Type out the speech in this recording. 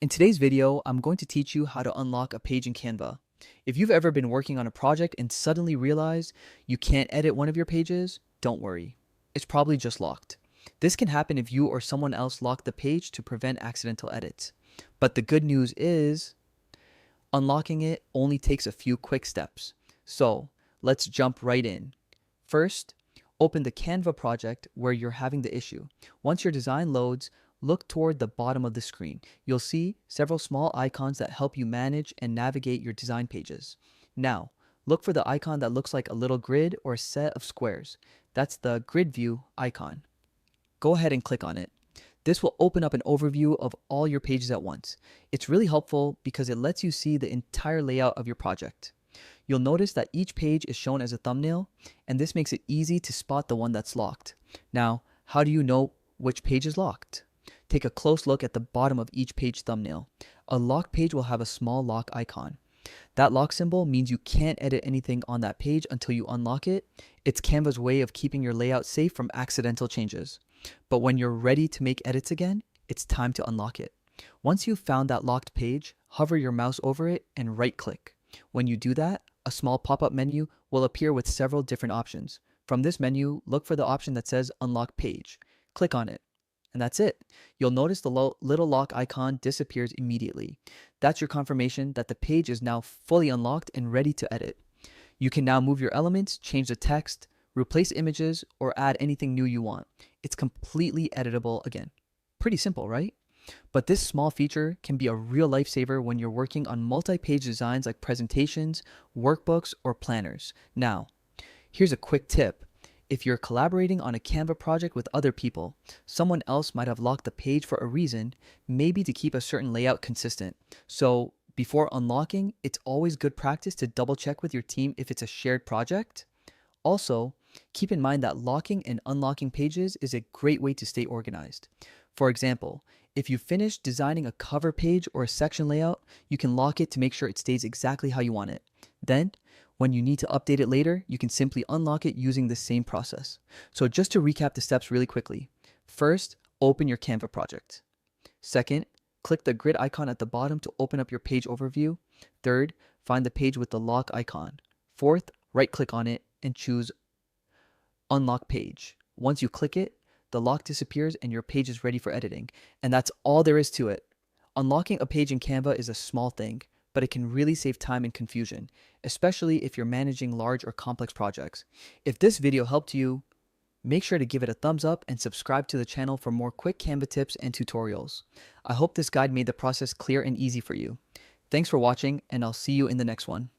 In today's video, I'm going to teach you how to unlock a page in Canva. If you've ever been working on a project and suddenly realize you can't edit one of your pages, don't worry. It's probably just locked. This can happen if you or someone else locked the page to prevent accidental edits. But the good news is, unlocking it only takes a few quick steps. So let's jump right in. First, open the Canva project where you're having the issue. Once your design loads, look toward the bottom of the screen. You'll see several small icons that help you manage and navigate your design pages. Now, look for the icon that looks like a little grid or a set of squares. That's the grid view icon. Go ahead and click on it. This will open up an overview of all your pages at once. It's really helpful because it lets you see the entire layout of your project. You'll notice that each page is shown as a thumbnail, and this makes it easy to spot the one that's locked. Now, how do you know which page is locked? Take a close look at the bottom of each page thumbnail. A locked page will have a small lock icon. That lock symbol means you can't edit anything on that page until you unlock it. It's Canva's way of keeping your layout safe from accidental changes. But when you're ready to make edits again, it's time to unlock it. Once you've found that locked page, hover your mouse over it and right-click. When you do that, a small pop-up menu will appear with several different options. From this menu, look for the option that says Unlock Page. Click on it. And that's it. You'll notice the little lock icon disappears immediately. That's your confirmation that the page is now fully unlocked and ready to edit. You can now move your elements, change the text, replace images, or add anything new you want. It's completely editable again. Pretty simple, right? But this small feature can be a real lifesaver when you're working on multi-page designs like presentations, workbooks, or planners. Now, here's a quick tip. If you're collaborating on a Canva project with other people, someone else might have locked the page for a reason, maybe to keep a certain layout consistent. So before unlocking, it's always good practice to double check with your team if it's a shared project. Also, keep in mind that locking and unlocking pages is a great way to stay organized. For example, if you finish designing a cover page or a section layout, you can lock it to make sure it stays exactly how you want it. Then, when you need to update it later, you can simply unlock it using the same process. So just to recap the steps really quickly. First, open your Canva project. Second, click the grid icon at the bottom to open up your page overview. Third, find the page with the lock icon. Fourth, right-click on it and choose Unlock Page. Once you click it, the lock disappears and your page is ready for editing. And that's all there is to it. Unlocking a page in Canva is a small thing, but it can really save time and confusion, especially if you're managing large or complex projects. If this video helped you, make sure to give it a thumbs up and subscribe to the channel for more quick Canva tips and tutorials. I hope this guide made the process clear and easy for you. Thanks for watching, and I'll see you in the next one.